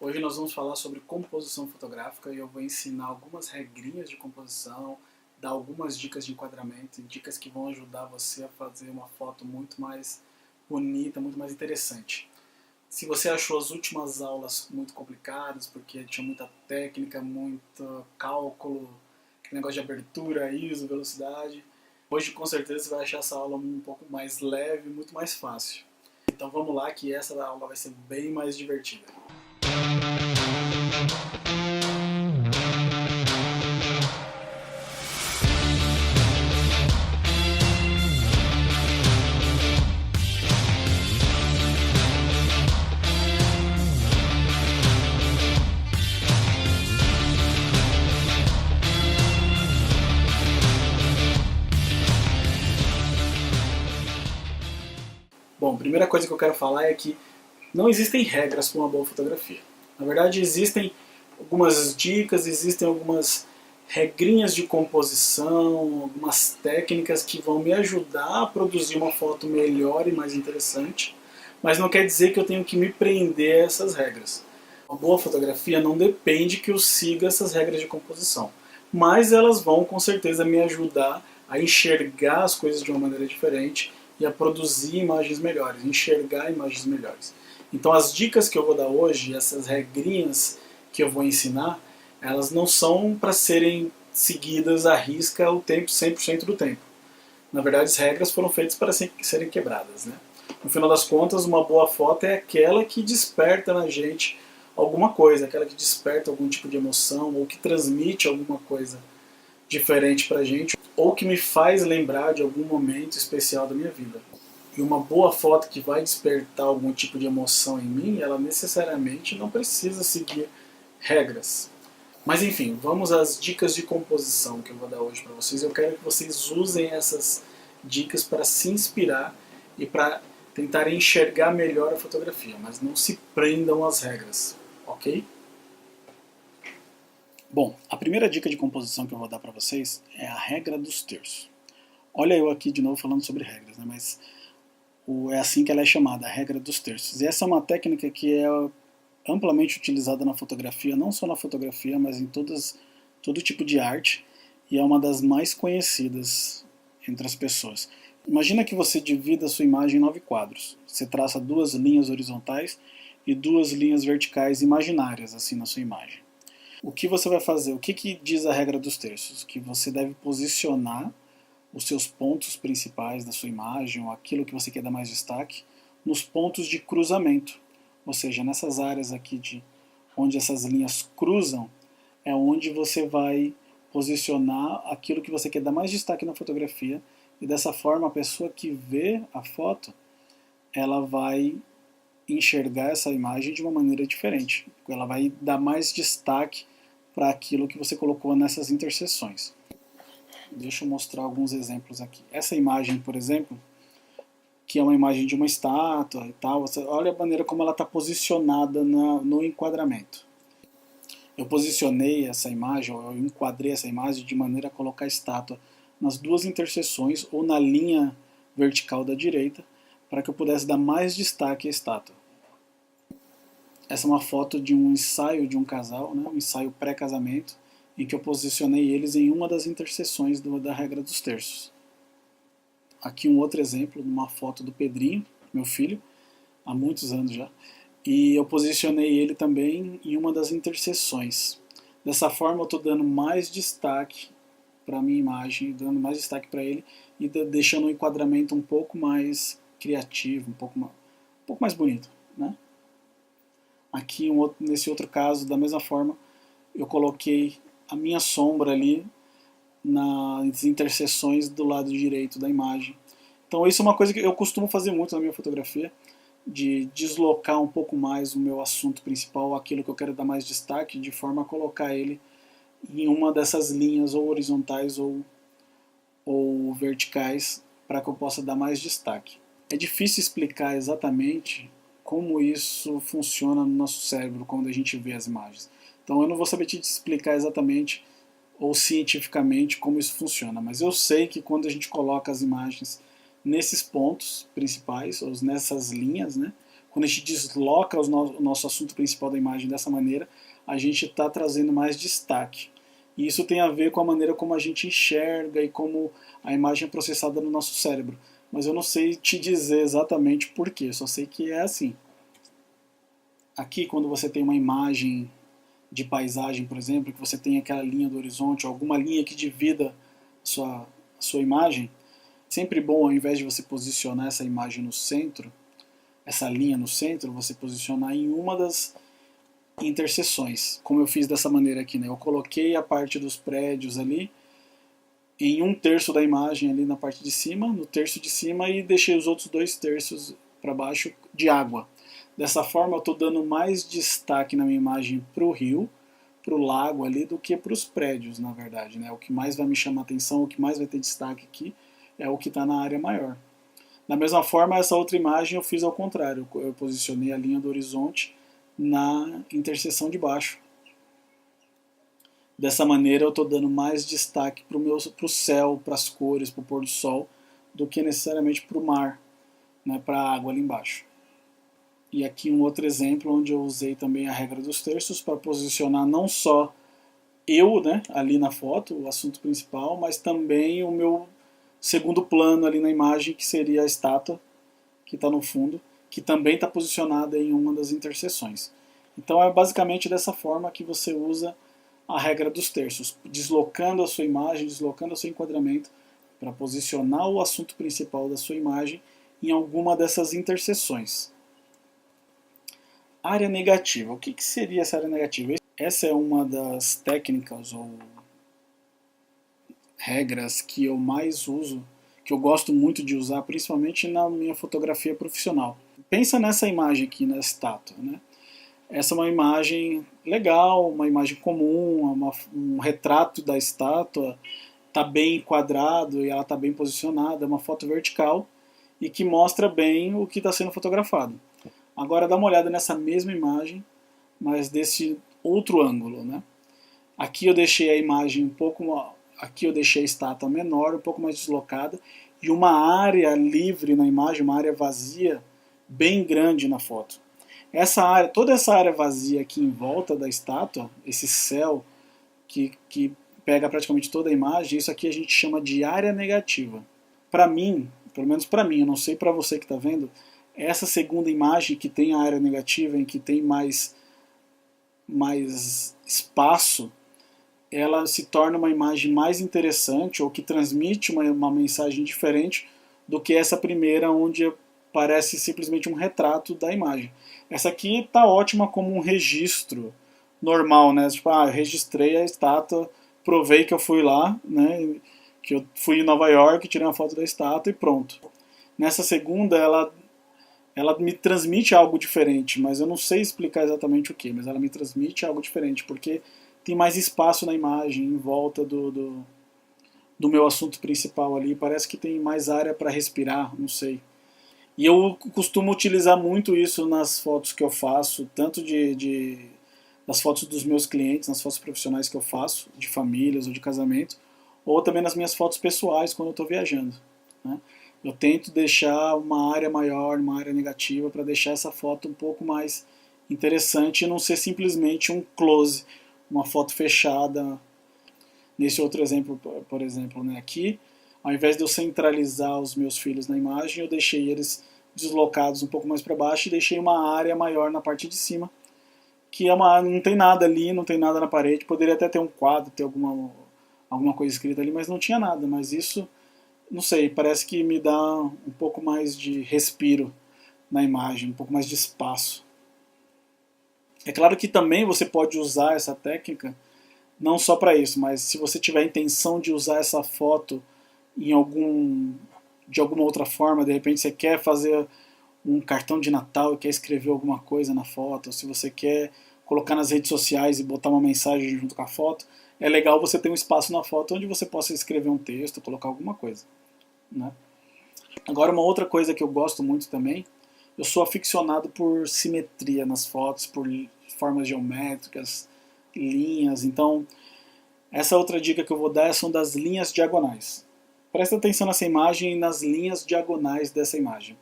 Hoje nós vamos falar sobre composição fotográfica e eu vou ensinar algumas regrinhas de composição, dar algumas dicas de enquadramento, dicas que vão ajudar você a fazer uma foto muito mais bonita, muito mais interessante. Se você achou as últimas aulas muito complicadas, porque tinha muita técnica, muito cálculo, negócio de abertura, ISO, velocidade, hoje com certeza você vai achar essa aula um pouco mais leve, muito mais fácil. Então vamos lá que essa aula vai ser bem mais divertida. Bom, a primeira coisa que eu quero falar é que não existem regras para uma boa fotografia. Na verdade, existem algumas dicas, existem algumas regrinhas de composição, algumas técnicas que vão me ajudar a produzir uma foto melhor e mais interessante, mas não quer dizer que eu tenho que me prender a essas regras. Uma boa fotografia não depende que eu siga essas regras de composição, mas elas vão com certeza me ajudar a enxergar as coisas de uma maneira diferente e a produzir imagens melhores, enxergar imagens melhores. Então as dicas que eu vou dar hoje, essas regrinhas que eu vou ensinar, elas não são para serem seguidas à risca o tempo, 100% do tempo. Na verdade, as regras foram feitas para serem quebradas, né? No final das contas, uma boa foto é aquela que desperta na gente alguma coisa, aquela que desperta algum tipo de emoção, ou que transmite alguma coisa diferente para a gente, ou que me faz lembrar de algum momento especial da minha vida. E uma boa foto que vai despertar algum tipo de emoção em mim, ela necessariamente não precisa seguir regras. Mas enfim, vamos às dicas de composição que eu vou dar hoje para vocês. Eu quero que vocês usem essas dicas para se inspirar e para tentar enxergar melhor a fotografia, mas não se prendam às regras, ok? Bom, a primeira dica de composição que eu vou dar para vocês é a regra dos terços. Olha eu aqui de novo falando sobre regras, né? Mas é assim que ela é chamada, a regra dos terços. E essa é uma técnica que é amplamente utilizada na fotografia, não só na fotografia, mas em todo tipo de arte, e é uma das mais conhecidas entre as pessoas. Imagina que você divida a sua imagem em 9 quadros. Você traça 2 linhas horizontais e 2 linhas verticais imaginárias assim na sua imagem. O que você vai fazer? O que diz a regra dos terços? Que você deve posicionar os seus pontos principais da sua imagem, ou aquilo que você quer dar mais destaque, nos pontos de cruzamento. Ou seja, nessas áreas aqui onde essas linhas cruzam, é onde você vai posicionar aquilo que você quer dar mais destaque na fotografia, e dessa forma a pessoa que vê a foto, ela vai enxergar essa imagem de uma maneira diferente. Ela vai dar mais destaque para aquilo que você colocou nessas interseções. Deixa eu mostrar alguns exemplos aqui. Essa imagem, por exemplo, que é uma imagem de uma estátua e tal, você olha a maneira como ela está posicionada no enquadramento. Eu posicionei essa imagem, eu enquadrei essa imagem de maneira a colocar a estátua nas 2 interseções ou na linha vertical da direita, para que eu pudesse dar mais destaque à estátua. Essa é uma foto de um ensaio de um casal, né, um ensaio pré-casamento, em que eu posicionei eles em uma das interseções da regra dos terços. Aqui um outro exemplo, uma foto do Pedrinho, meu filho, há muitos anos já, e eu posicionei ele também em uma das interseções. Dessa forma eu estou dando mais destaque para a minha imagem, dando mais destaque para ele e deixando o enquadramento um pouco mais criativo, um pouco mais bonito, né? Aqui nesse outro caso, da mesma forma, eu coloquei a minha sombra ali nas interseções do lado direito da imagem. Então isso é uma coisa que eu costumo fazer muito na minha fotografia, de deslocar um pouco mais o meu assunto principal, aquilo que eu quero dar mais destaque, de forma a colocar ele em uma dessas linhas ou horizontais ou verticais, para que eu possa dar mais destaque. É difícil explicar exatamente como isso funciona no nosso cérebro quando a gente vê as imagens. Então eu não vou saber te explicar exatamente ou cientificamente como isso funciona, mas eu sei que quando a gente coloca as imagens nesses pontos principais, ou nessas linhas, né, quando a gente desloca o nosso assunto principal da imagem dessa maneira, a gente está trazendo mais destaque. E isso tem a ver com a maneira como a gente enxerga e como a imagem é processada no nosso cérebro. Mas eu não sei te dizer exatamente por quê, só sei que é assim. Aqui, quando você tem uma imagem de paisagem, por exemplo, que você tem aquela linha do horizonte, alguma linha que divida a sua imagem, sempre bom, ao invés de você posicionar essa imagem no centro, essa linha no centro, você posicionar em uma das interseções, como eu fiz dessa maneira aqui, né? Eu coloquei a parte dos prédios ali em 1/3 da imagem ali na parte de cima, no terço de cima, e deixei os outros 2/3 para baixo de água. Dessa forma eu estou dando mais destaque na minha imagem para o rio, para o lago ali, do que para os prédios, na verdade, né? O que mais vai me chamar a atenção, o que mais vai ter destaque aqui, é o que está na área maior. Da mesma forma, essa outra imagem eu fiz ao contrário, eu posicionei a linha do horizonte na interseção de baixo. Dessa maneira eu estou dando mais destaque para o céu, para as cores, para o pôr do sol, do que necessariamente para o mar, né, para a água ali embaixo. E aqui um outro exemplo onde eu usei também a regra dos terços para posicionar não só eu, né, ali na foto, o assunto principal, mas também o meu segundo plano ali na imagem, que seria a estátua que está no fundo, que também está posicionada em uma das interseções. Então é basicamente dessa forma que você usa a regra dos terços, deslocando a sua imagem, deslocando o seu enquadramento para posicionar o assunto principal da sua imagem em alguma dessas interseções. Área negativa. O que seria essa área negativa? Essa é uma das técnicas ou regras que eu mais uso, que eu gosto muito de usar, principalmente na minha fotografia profissional. Pensa nessa imagem aqui, na estátua, né? Essa é uma imagem legal, uma imagem comum, um retrato da estátua, está bem enquadrado e ela está bem posicionada, é uma foto vertical e que mostra bem o que está sendo fotografado. Agora dá uma olhada nessa mesma imagem, mas desse outro ângulo, né? Aqui eu deixei a imagem um pouco, aqui eu deixei a estátua menor, um pouco mais deslocada, e uma área livre na imagem, uma área vazia, bem grande na foto. Essa área, toda essa área vazia aqui em volta da estátua, esse céu que pega praticamente toda a imagem, isso aqui a gente chama de área negativa. Para mim, pelo menos para mim, eu não sei para você que está vendo, essa segunda imagem que tem a área negativa, em que tem mais espaço, ela se torna uma imagem mais interessante ou que transmite uma mensagem diferente do que essa primeira, onde parece simplesmente um retrato da imagem. Essa aqui está ótima como um registro normal, né? Tipo, eu registrei a estátua, provei que eu fui lá, né? Que eu fui em Nova York, tirei uma foto da estátua e pronto. Nessa segunda, ela me transmite algo diferente, mas eu não sei explicar exatamente o que, mas ela me transmite algo diferente, porque tem mais espaço na imagem, em volta do meu assunto principal ali, parece que tem mais área para respirar, não sei. E eu costumo utilizar muito isso nas fotos que eu faço, tanto das fotos dos meus clientes, nas fotos profissionais que eu faço, de famílias ou de casamento, ou também nas minhas fotos pessoais quando eu estou viajando, né? Eu tento deixar uma área maior, uma área negativa, para deixar essa foto um pouco mais interessante e não ser simplesmente um close, uma foto fechada. Nesse outro exemplo, por exemplo, né, aqui, ao invés de eu centralizar os meus filhos na imagem, eu deixei eles deslocados um pouco mais para baixo e deixei uma área maior na parte de cima, que não tem nada ali, não tem nada na parede. Poderia até ter um quadro, ter alguma coisa escrita ali, mas não tinha nada. Mas isso, não sei, parece que me dá um pouco mais de respiro na imagem, um pouco mais de espaço. É claro que também você pode usar essa técnica não só para isso, mas se você tiver a intenção de usar essa foto de alguma outra forma, de repente você quer fazer um cartão de Natal e quer escrever alguma coisa na foto, ou se você quer colocar nas redes sociais e botar uma mensagem junto com a foto, é legal você ter um espaço na foto onde você possa escrever um texto, colocar alguma coisa, né? Agora, uma outra coisa que eu gosto muito também, eu sou aficionado por simetria nas fotos, por formas geométricas, linhas. Então, essa outra dica que eu vou dar são das linhas diagonais. Presta atenção nessa imagem e nas linhas diagonais dessa imagem.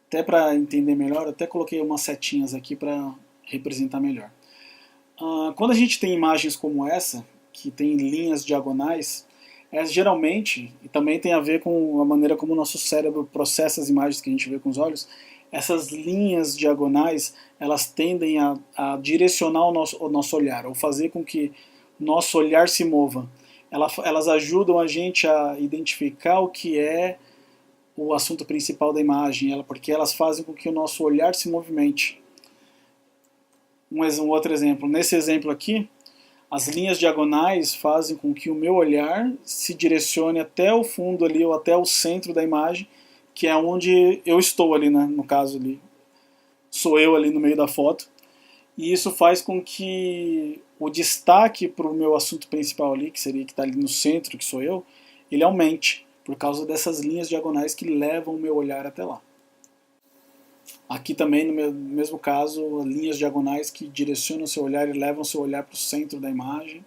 até para entender melhor, até coloquei umas setinhas aqui para representar melhor. Quando a gente tem imagens como essa, que tem linhas diagonais, geralmente, e também tem a ver com a maneira como o nosso cérebro processa as imagens que a gente vê com os olhos, essas linhas diagonais, elas tendem a direcionar o nosso olhar, ou fazer com que o nosso olhar se mova. Elas ajudam a gente a identificar o que é o assunto principal da imagem, porque elas fazem com que o nosso olhar se movimente. Um outro exemplo, nesse exemplo aqui, as linhas diagonais fazem com que o meu olhar se direcione até o fundo ali, ou até o centro da imagem, que é onde eu estou ali, né? No caso ali, sou eu ali no meio da foto. E isso faz com que o destaque para o meu assunto principal ali, que seria que está ali no centro, que sou eu, ele aumente, por causa dessas linhas diagonais que levam o meu olhar até lá. Aqui também, no mesmo caso, linhas diagonais que direcionam o seu olhar e levam o seu olhar para o centro da imagem.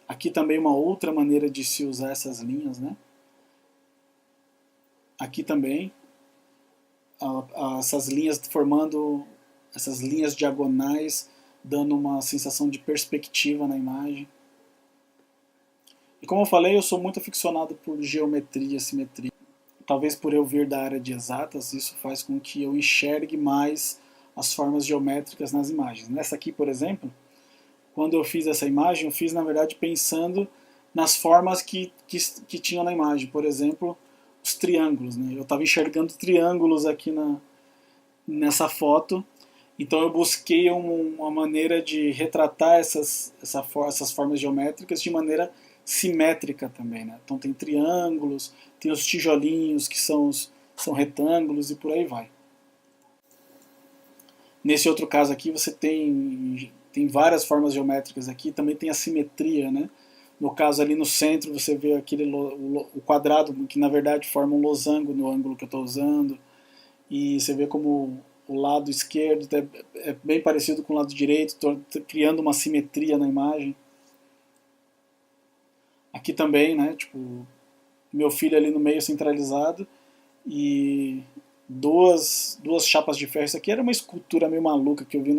Aqui também uma outra maneira de se usar essas linhas, né? Aqui também, essas linhas formando, essas linhas diagonais, dando uma sensação de perspectiva na imagem. E como eu falei, eu sou muito aficionado por geometria, simetria. Talvez por eu vir da área de exatas, isso faz com que eu enxergue mais as formas geométricas nas imagens. Nessa aqui, por exemplo, quando eu fiz essa imagem, eu fiz, na verdade, pensando nas formas que tinham na imagem. Por exemplo, os triângulos, né? Eu estava enxergando triângulos aqui nessa foto, então eu busquei uma maneira de retratar essas formas geométricas de maneira simétrica também, né? Então tem triângulos, tem os tijolinhos que são retângulos e por aí vai. Nesse outro caso aqui você tem várias formas geométricas aqui, também tem a simetria, né? No caso ali no centro você vê o quadrado que na verdade forma um losango no ângulo que eu estou usando, e você vê como o lado esquerdo é bem parecido com o lado direito, criando uma simetria na imagem. Aqui também, né, tipo, meu filho ali no meio centralizado e duas chapas de ferro. Isso aqui era uma escultura meio maluca que eu vi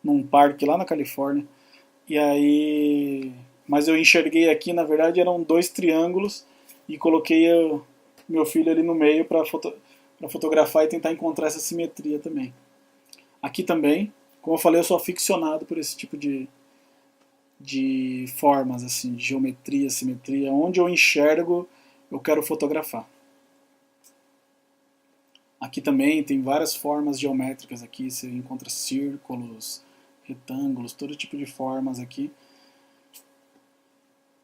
num parque lá na Califórnia. E aí, mas eu enxerguei aqui, na verdade eram dois triângulos e coloquei meu filho ali no meio para fotografar e tentar encontrar essa simetria também. Aqui também, como eu falei, eu sou aficionado por esse tipo de formas, assim, de geometria, simetria. Onde eu enxergo, eu quero fotografar. Aqui também tem várias formas geométricas aqui, você encontra círculos, retângulos, todo tipo de formas aqui.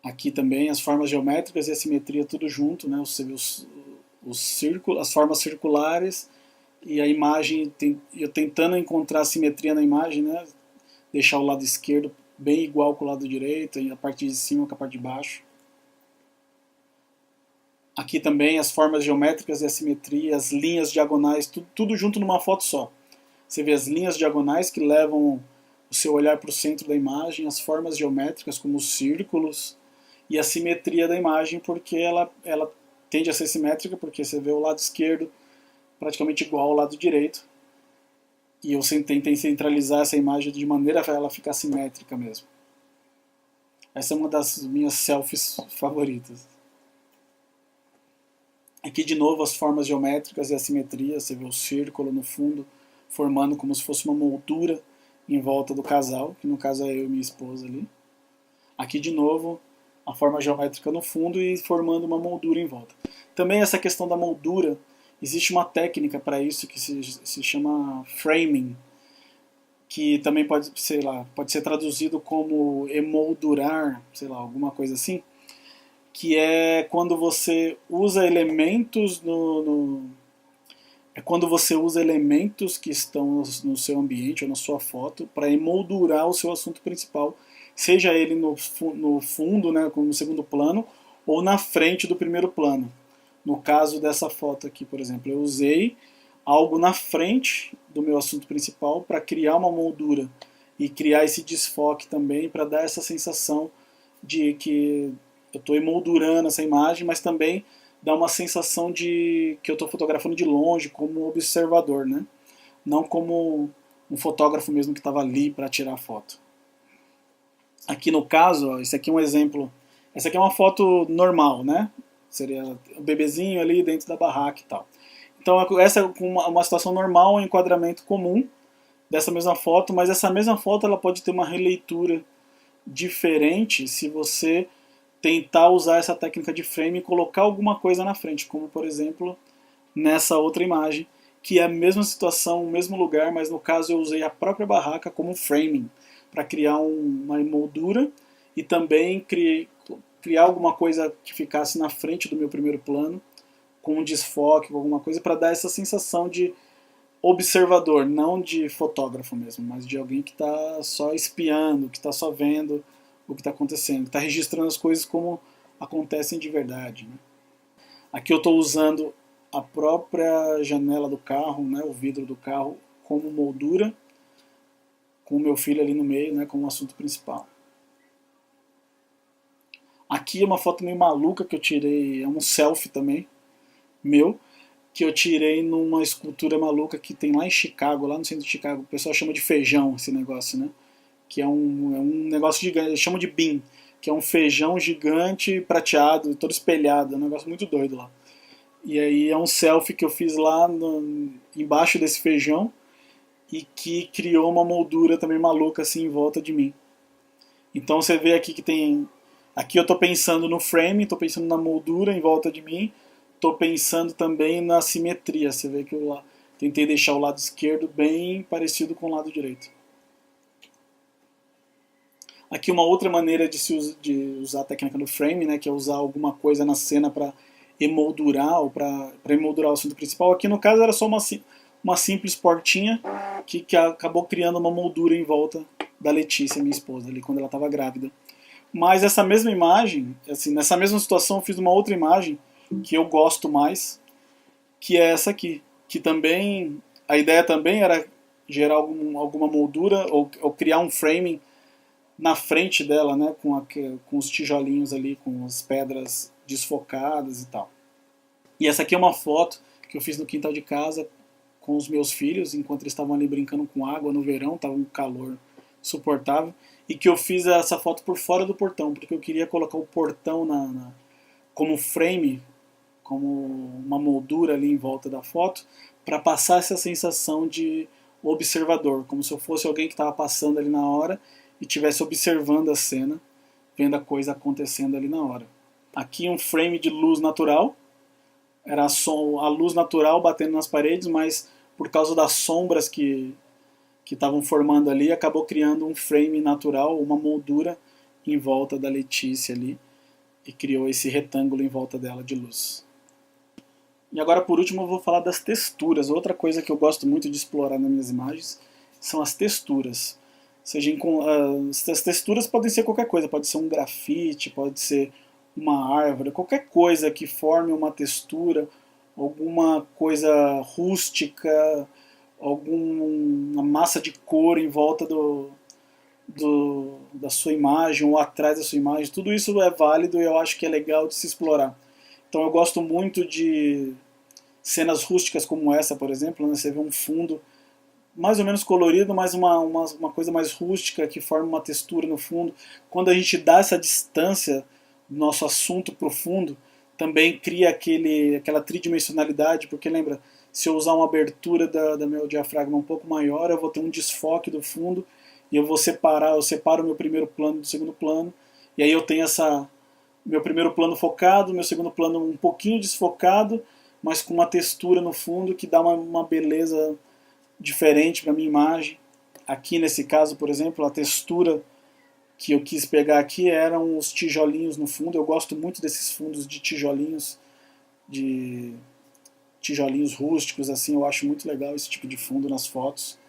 Aqui também as formas geométricas e a simetria tudo junto, né? Você vê os círculos, as formas circulares e a imagem, eu tentando encontrar a simetria na imagem, né? Deixar o lado esquerdo bem igual com o lado direito, e a parte de cima com a parte de baixo. Aqui também as formas geométricas e a simetria, as linhas diagonais, tudo junto numa foto só. Você vê as linhas diagonais que levam o seu olhar para o centro da imagem, as formas geométricas como os círculos e a simetria da imagem, porque ela tende a ser simétrica, porque você vê o lado esquerdo praticamente igual ao lado direito. E eu tentei centralizar essa imagem de maneira a ela ficar simétrica mesmo. Essa é uma das minhas selfies favoritas. Aqui de novo as formas geométricas e a simetria, você vê o círculo no fundo, formando como se fosse uma moldura em volta do casal, que no caso é eu e minha esposa ali. Aqui de novo a forma geométrica no fundo e formando uma moldura em volta. Também essa questão da moldura, existe uma técnica para isso que se chama framing, que também pode ser traduzido como emoldurar, sei lá, alguma coisa assim, que é quando você usa elementos é quando você usa elementos que estão no seu ambiente ou na sua foto para emoldurar o seu assunto principal, seja ele no fundo, né, como no segundo plano, ou na frente do primeiro plano. No caso dessa foto aqui, por exemplo, eu usei algo na frente do meu assunto principal para criar uma moldura e criar esse desfoque também para dar essa sensação de que eu estou emoldurando essa imagem, mas também dá uma sensação de que eu estou fotografando de longe, como observador, né? Não como um fotógrafo mesmo que estava ali para tirar a foto. Aqui no caso, ó, esse aqui é um exemplo. Essa aqui é uma foto normal, né? Seria o bebezinho ali dentro da barraca e tal. Então essa é uma situação normal, um enquadramento comum dessa mesma foto, mas essa mesma foto ela pode ter uma releitura diferente se você tentar usar essa técnica de frame e colocar alguma coisa na frente, como por exemplo nessa outra imagem, que é a mesma situação, o mesmo lugar, mas no caso eu usei a própria barraca como framing, para criar uma emoldura e também criar alguma coisa que ficasse na frente do meu primeiro plano, com um desfoque, alguma coisa, para dar essa sensação de observador, não de fotógrafo mesmo, mas de alguém que está só espiando, que está só vendo o que está acontecendo, que está registrando as coisas como acontecem de verdade. Né? Aqui eu estou usando a própria janela do carro, né, o vidro do carro, como moldura, com o meu filho ali no meio, né, como assunto principal. Aqui é uma foto meio maluca que eu tirei, é um selfie também, meu, que eu tirei numa escultura maluca que tem lá em Chicago, lá no centro de Chicago. O pessoal chama de feijão esse negócio, né? Que é um negócio gigante, eles chamam de bean, que é um feijão gigante prateado, todo espelhado, é um negócio muito doido lá. E aí é um selfie que eu fiz lá embaixo desse feijão e que criou uma moldura também maluca assim em volta de mim. Então você vê aqui que tem... Aqui eu estou pensando no frame, estou pensando na moldura em volta de mim, estou pensando também na simetria. Você vê que eu tentei deixar o lado esquerdo bem parecido com o lado direito. Aqui uma outra maneira de usar a técnica do frame, né, que é usar alguma coisa na cena para emoldurar ou para emoldurar o assunto principal. Aqui no caso era só uma simples portinha que acabou criando uma moldura em volta da Letícia, minha esposa, ali quando ela estava grávida. Mas essa mesma imagem, assim, nessa mesma situação eu fiz uma outra imagem que eu gosto mais, que é essa aqui, que também a ideia também era gerar alguma moldura ou criar um framing na frente dela, né, com os tijolinhos ali, com as pedras desfocadas e tal. E essa aqui é uma foto que eu fiz no quintal de casa com os meus filhos, enquanto eles estavam ali brincando com água no verão, estava um calor suportável, e que eu fiz essa foto por fora do portão, porque eu queria colocar o portão como frame, como uma moldura ali em volta da foto, para passar essa sensação de observador, como se eu fosse alguém que estava passando ali na hora e estivesse observando a cena, vendo a coisa acontecendo ali na hora. Aqui um frame de luz natural, era a luz natural batendo nas paredes, mas por causa das sombras que estavam formando ali, acabou criando um frame natural, uma moldura em volta da Letícia ali, e criou esse retângulo em volta dela de luz. E agora por último eu vou falar das texturas. Outra coisa que eu gosto muito de explorar nas minhas imagens são as texturas. Seja, as texturas podem ser qualquer coisa, pode ser um grafite, pode ser uma árvore, qualquer coisa que forme uma textura, alguma coisa rústica, alguma massa de cor em volta da sua imagem ou atrás da sua imagem. Tudo isso é válido e eu acho que é legal de se explorar. Então eu gosto muito de cenas rústicas como essa, por exemplo, né? Você vê um fundo mais ou menos colorido, mas uma coisa mais rústica que forma uma textura no fundo. Quando a gente dá essa distância do nosso assunto para o fundo, também cria aquela tridimensionalidade, porque lembra, se eu usar uma abertura da meu diafragma um pouco maior, eu vou ter um desfoque do fundo e eu separo o meu primeiro plano do segundo plano, e aí eu tenho meu primeiro plano focado, meu segundo plano um pouquinho desfocado, mas com uma textura no fundo que dá uma beleza diferente para a minha imagem. Aqui nesse caso, por exemplo, a textura que eu quis pegar aqui eram os tijolinhos no fundo. Eu gosto muito desses fundos de tijolinhos rústicos, assim, eu acho muito legal esse tipo de fundo nas fotos.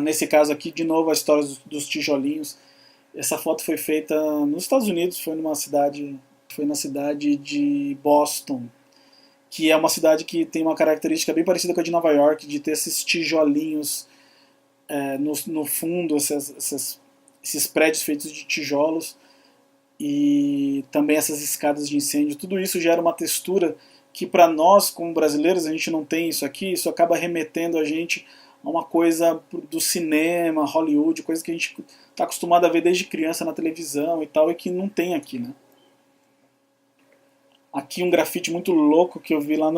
Nesse caso aqui, de novo, a história dos tijolinhos. Essa foto foi feita nos Estados Unidos, foi na cidade de Boston, que é uma cidade que tem uma característica bem parecida com a de Nova York, de ter esses tijolinhos no fundo, esses prédios feitos de tijolos, e também essas escadas de incêndio, tudo isso gera uma textura que para nós, como brasileiros, a gente não tem isso aqui, isso acaba remetendo a gente a uma coisa do cinema, Hollywood, coisa que a gente está acostumado a ver desde criança na televisão e tal, e que não tem aqui, né? Aqui um grafite muito louco que eu vi lá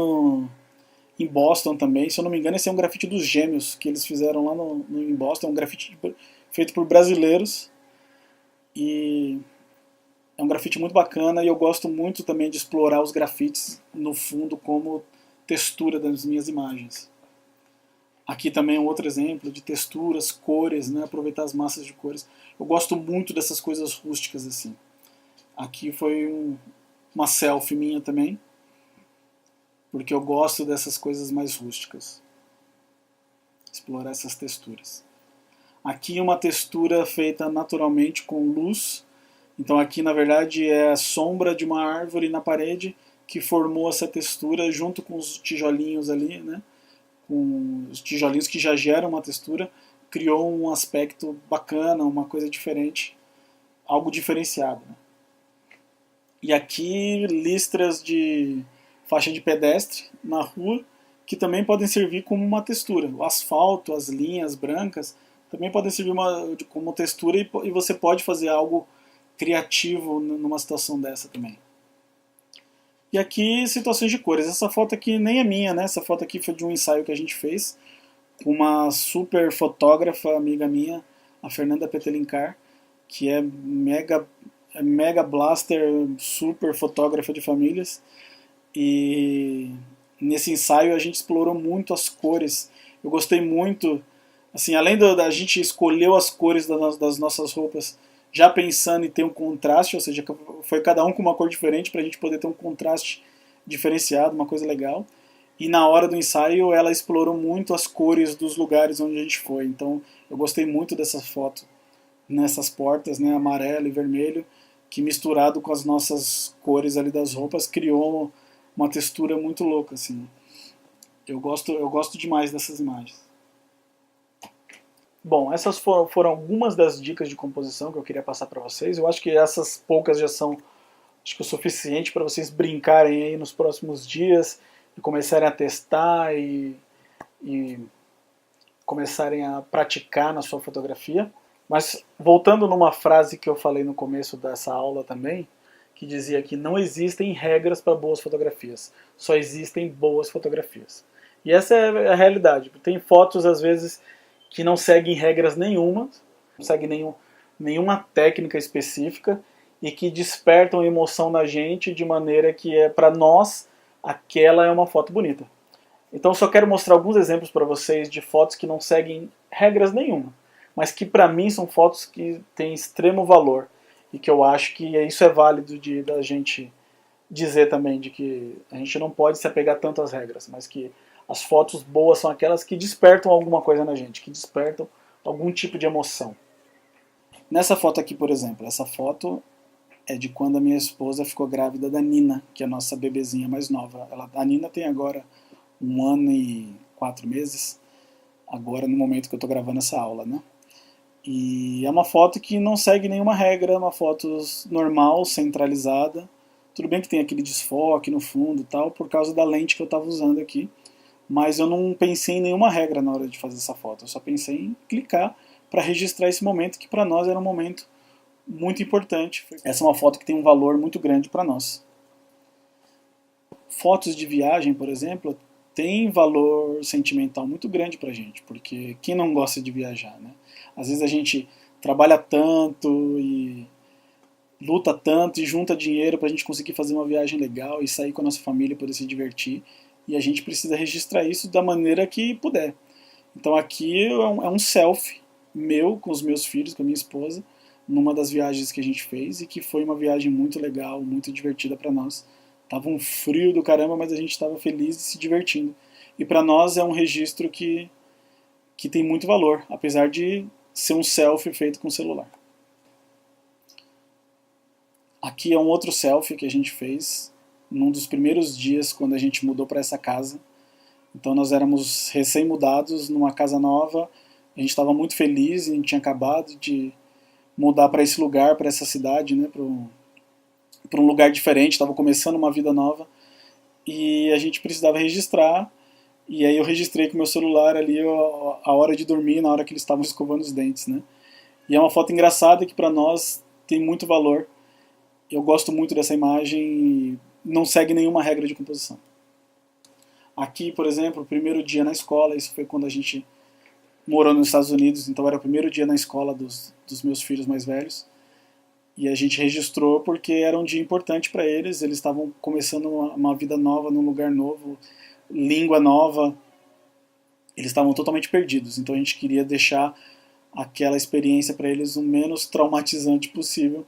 em Boston também, se eu não me engano esse é um grafite dos Gêmeos, que eles fizeram lá em Boston, é um grafite feito por brasileiros, e é um grafite muito bacana, e eu gosto muito também de explorar os grafites no fundo como textura das minhas imagens. Aqui também é um outro exemplo de texturas, cores, né? Aproveitar as massas de cores. Eu gosto muito dessas coisas rústicas assim. Aqui foi uma selfie minha também, porque eu gosto dessas coisas mais rústicas. Explorar essas texturas. Aqui uma textura feita naturalmente com luz. Então aqui na verdade é a sombra de uma árvore na parede que formou essa textura junto com os tijolinhos ali, né? Com os tijolinhos que já geram uma textura, criou um aspecto bacana, uma coisa diferente, algo diferenciado. Né? E aqui listras de faixa de pedestre na rua, que também podem servir como uma textura. O asfalto, as linhas brancas, também podem servir como textura e você pode fazer algo criativo numa situação dessa também. E aqui situações de cores. Essa foto aqui nem é minha, né? Essa foto aqui foi de um ensaio que a gente fez com uma super fotógrafa, amiga minha, a Fernanda Petelincar, que é mega blaster, super fotógrafa de famílias. E nesse ensaio a gente explorou muito as cores. Eu gostei muito, assim, além da gente escolheu as cores das nossas roupas já pensando em ter um contraste, ou seja, foi cada um com uma cor diferente para a gente poder ter um contraste diferenciado, uma coisa legal. E na hora do ensaio ela explorou muito as cores dos lugares onde a gente foi. Então eu gostei muito dessa foto nessas portas, né, amarelo e vermelho, que misturado com as nossas cores ali das roupas criou uma textura muito louca, assim. Eu gosto demais dessas imagens. Bom, essas foram algumas das dicas de composição que eu queria passar para vocês. Eu acho que essas poucas já são o suficiente para vocês brincarem aí nos próximos dias e começarem a testar e começarem a praticar na sua fotografia. Mas voltando numa frase que eu falei no começo dessa aula também, que dizia que não existem regras para boas fotografias, só existem boas fotografias. E essa é a realidade. Tem fotos, às vezes, que não seguem regras nenhuma, não seguem nenhuma técnica específica e que despertam emoção na gente de maneira que para nós aquela é uma foto bonita. Então só quero mostrar alguns exemplos para vocês de fotos que não seguem regras nenhuma, mas que para mim são fotos que têm extremo valor e que eu acho que isso é válido da gente dizer também, de que a gente não pode se apegar tanto às regras, mas que as fotos boas são aquelas que despertam alguma coisa na gente, que despertam algum tipo de emoção. Nessa foto aqui, por exemplo, essa foto é de quando a minha esposa ficou grávida da Nina, que é a nossa bebezinha mais nova. A Nina tem agora 1 ano e 4 meses, agora no momento que eu estou gravando essa aula, né? E é uma foto que não segue nenhuma regra, é uma foto normal, centralizada. Tudo bem que tem aquele desfoque no fundo e tal, por causa da lente que eu estava usando aqui. Mas eu não pensei em nenhuma regra na hora de fazer essa foto. Eu só pensei em clicar para registrar esse momento, que para nós era um momento muito importante. Essa é uma foto que tem um valor muito grande para nós. Fotos de viagem, por exemplo, tem valor sentimental muito grande pra gente, porque quem não gosta de viajar, né? Às vezes a gente trabalha tanto e luta tanto e junta dinheiro pra gente conseguir fazer uma viagem legal e sair com a nossa família, poder se divertir, e a gente precisa registrar isso da maneira que puder. Então aqui é um selfie meu com os meus filhos, com a minha esposa, numa das viagens que a gente fez e que foi uma viagem muito legal, muito divertida para nós. Tava um frio do caramba, mas a gente estava feliz e se divertindo. E para nós é um registro que tem muito valor, apesar de ser um selfie feito com celular. Aqui é um outro selfie que a gente fez num dos primeiros dias quando a gente mudou para essa casa. Então nós éramos recém-mudados numa casa nova, a gente estava muito feliz, a gente tinha acabado de mudar para esse lugar, para essa cidade, né, para um lugar diferente, estava começando uma vida nova e a gente precisava registrar. E aí eu registrei com o meu celular ali a hora de dormir, na hora que eles estavam escovando os dentes, né? E é uma foto engraçada que para nós tem muito valor. Eu gosto muito dessa imagem e não segue nenhuma regra de composição. Aqui, por exemplo, o primeiro dia na escola, isso foi quando a gente morou nos Estados Unidos, então era o primeiro dia na escola dos meus filhos mais velhos. E a gente registrou porque era um dia importante para eles, eles estavam começando uma vida nova, num lugar novo, língua nova, eles estavam totalmente perdidos. Então a gente queria deixar aquela experiência para eles o menos traumatizante possível.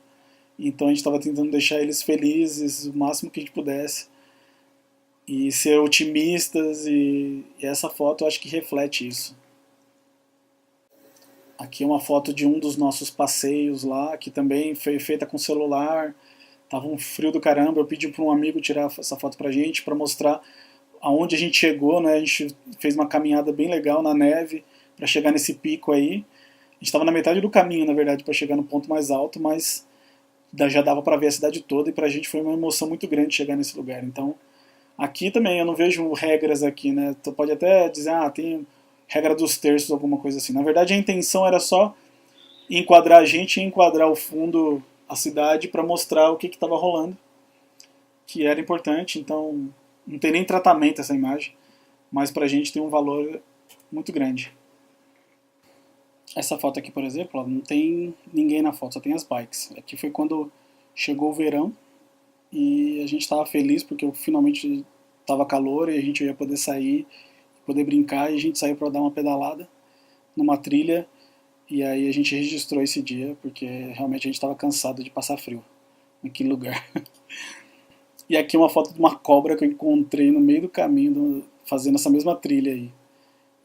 Então a gente estava tentando deixar eles felizes o máximo que a gente pudesse e ser otimistas, e essa foto eu acho que reflete isso. Aqui é uma foto de um dos nossos passeios lá, que também foi feita com celular. Tava um frio do caramba, eu pedi para um amigo tirar essa foto pra gente, para mostrar aonde a gente chegou, né? A gente fez uma caminhada bem legal na neve para chegar nesse pico aí. A gente estava na metade do caminho, na verdade, para chegar no ponto mais alto, mas já dava para ver a cidade toda e pra gente foi uma emoção muito grande chegar nesse lugar. Então, aqui também eu não vejo regras aqui, né? Tu pode até dizer, tem regra dos terços, alguma coisa assim. Na verdade, a intenção era só enquadrar a gente e enquadrar o fundo, a cidade, para mostrar o que estava rolando, que era importante. Então, não tem nem tratamento essa imagem, mas pra gente tem um valor muito grande. Essa foto aqui, por exemplo, ó, não tem ninguém na foto, só tem as bikes. Aqui foi quando chegou o verão e a gente estava feliz porque finalmente estava calor e a gente ia poder sair, poder brincar, e a gente saiu para dar uma pedalada numa trilha. E aí a gente registrou esse dia porque realmente a gente estava cansado de passar frio naquele lugar. E aqui uma foto de uma cobra que eu encontrei no meio do caminho fazendo essa mesma trilha aí.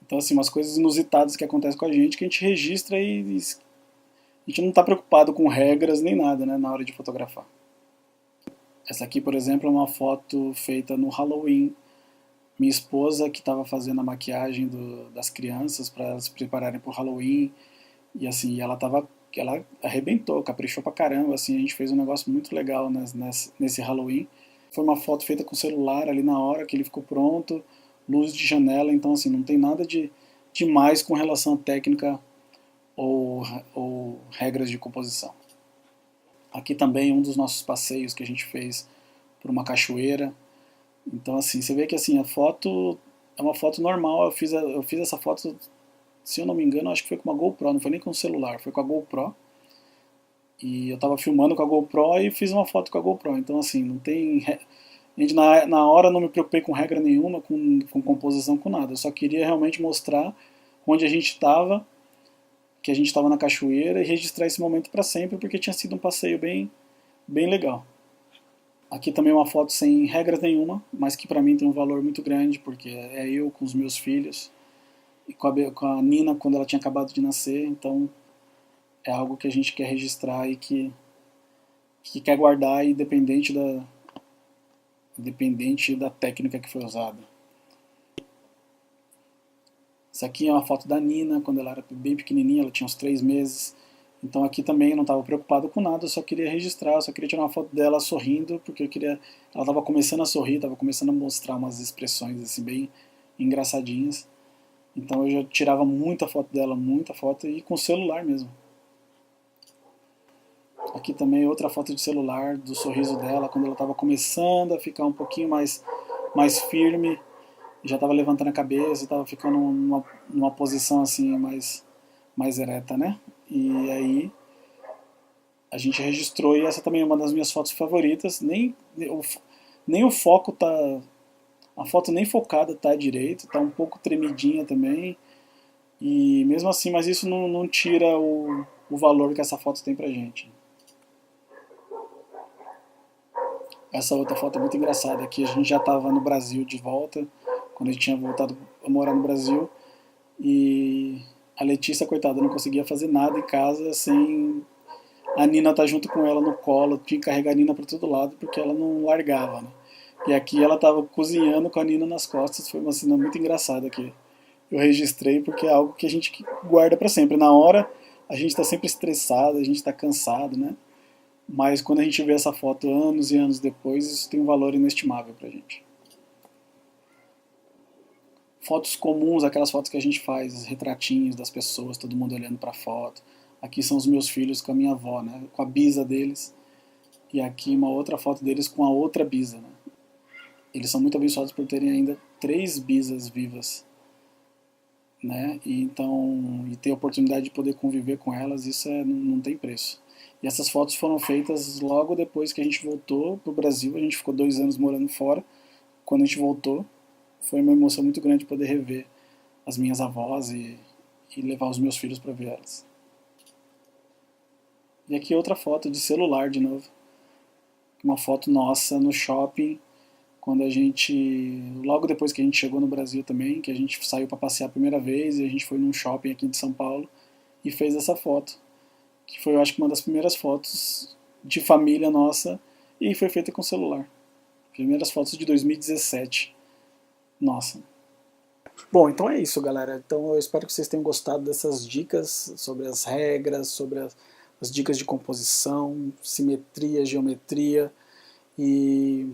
Então, assim, umas coisas inusitadas que acontecem com a gente que a gente registra e a gente não está preocupado com regras nem nada, né, na hora de fotografar. Essa aqui, por exemplo, é uma foto feita no Halloween. Minha esposa que estava fazendo a maquiagem das crianças para elas se prepararem para o Halloween. E assim, ela arrebentou, caprichou pra caramba. Assim, a gente fez um negócio muito legal nesse Halloween. Foi uma foto feita com o celular ali na hora que ele ficou pronto, luz de janela, então assim, não tem nada de demais com relação à técnica ou regras de composição. Aqui também um dos nossos passeios que a gente fez por uma cachoeira. Então assim, você vê que assim, a foto é uma foto normal, eu fiz essa foto, se eu não me engano, acho que foi com uma GoPro, não foi nem com o celular, foi com a GoPro. E eu estava filmando com a GoPro e fiz uma foto com a GoPro. Então assim, não tem... Na hora não me preocupei com regra nenhuma, com composição, com nada. Eu só queria realmente mostrar onde a gente estava, que a gente estava na cachoeira, e registrar esse momento para sempre, porque tinha sido um passeio bem legal. Aqui também uma foto sem regra nenhuma, mas que para mim tem um valor muito grande, porque é eu com os meus filhos, e com a Nina quando ela tinha acabado de nascer, então é algo que a gente quer registrar e que quer guardar, independente da técnica que foi usada. Essa aqui é uma foto da Nina, quando ela era bem pequenininha, ela tinha uns 3 meses. Então aqui também eu não estava preocupado com nada, eu só queria registrar, eu só queria tirar uma foto dela sorrindo, porque ela estava começando a sorrir, estava começando a mostrar umas expressões assim bem engraçadinhas. Então eu já tirava muita foto dela, muita foto, e com o celular mesmo. Aqui também outra foto de celular do sorriso dela, quando ela estava começando a ficar um pouquinho mais firme, já estava levantando a cabeça, estava ficando numa posição assim mais ereta, né? E aí a gente registrou, e essa também é uma das minhas fotos favoritas. Nem o foco tá... A foto nem focada tá direito, tá um pouco tremidinha também. E mesmo assim, mas isso não tira o valor que essa foto tem pra gente. Essa outra foto é muito engraçada, que a gente já estava no Brasil de volta, quando a gente tinha voltado a morar no Brasil, e a Letícia, coitada, não conseguia fazer nada em casa sem a Nina estar junto com ela no colo, tinha que carregar a Nina para todo lado, porque ela não largava, né? E aqui ela estava cozinhando com a Nina nas costas, foi uma cena muito engraçada que eu registrei, porque é algo que a gente guarda para sempre. Na hora, a gente está sempre estressado, a gente está cansado, né? mas quando a gente vê essa foto anos e anos depois, isso tem um valor inestimável pra gente. Fotos comuns, aquelas fotos que a gente faz, retratinhos das pessoas, todo mundo olhando para a foto. Aqui são os meus filhos com a minha avó, né, com a bisa deles, e aqui uma outra foto deles com a outra bisa. Né. Eles são muito abençoados por terem ainda 3 bisas vivas, né, e então e ter a oportunidade de poder conviver com elas, isso não tem preço. E essas fotos foram feitas logo depois que a gente voltou para o Brasil. A gente ficou 2 anos morando fora. Quando a gente voltou, foi uma emoção muito grande poder rever as minhas avós e levar os meus filhos para ver elas. E aqui outra foto de celular de novo. Uma foto nossa no shopping, quando a gente, logo depois que a gente chegou no Brasil também, que a gente saiu para passear a primeira vez, e a gente foi num shopping aqui de São Paulo e fez essa foto, que foi, eu acho que uma das primeiras fotos de família nossa, e foi feita com celular. Primeiras fotos de 2017. Nossa. Bom, então é isso, galera. Então eu espero que vocês tenham gostado dessas dicas sobre as regras, sobre as dicas de composição, simetria, geometria. E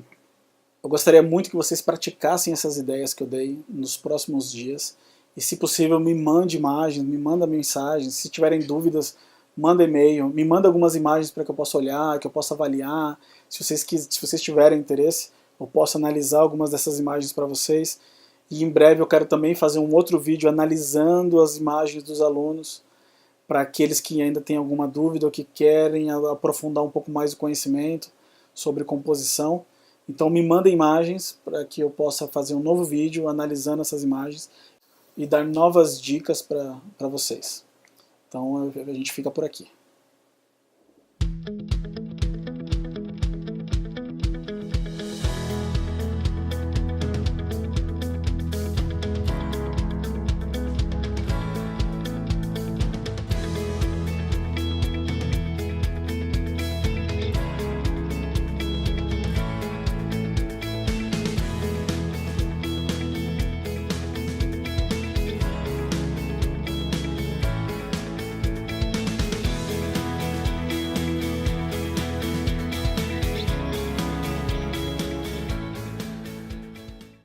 eu gostaria muito que vocês praticassem essas ideias que eu dei nos próximos dias. E se possível, me mande imagens, me manda mensagens. Se tiverem dúvidas, manda e-mail, me manda algumas imagens para que eu possa olhar, que eu possa avaliar. Se vocês tiverem interesse, eu posso analisar algumas dessas imagens para vocês. E em breve eu quero também fazer um outro vídeo analisando as imagens dos alunos, para aqueles que ainda têm alguma dúvida ou que querem aprofundar um pouco mais o conhecimento sobre composição. Então me mandem imagens para que eu possa fazer um novo vídeo analisando essas imagens e dar novas dicas para vocês. Então a gente fica por aqui.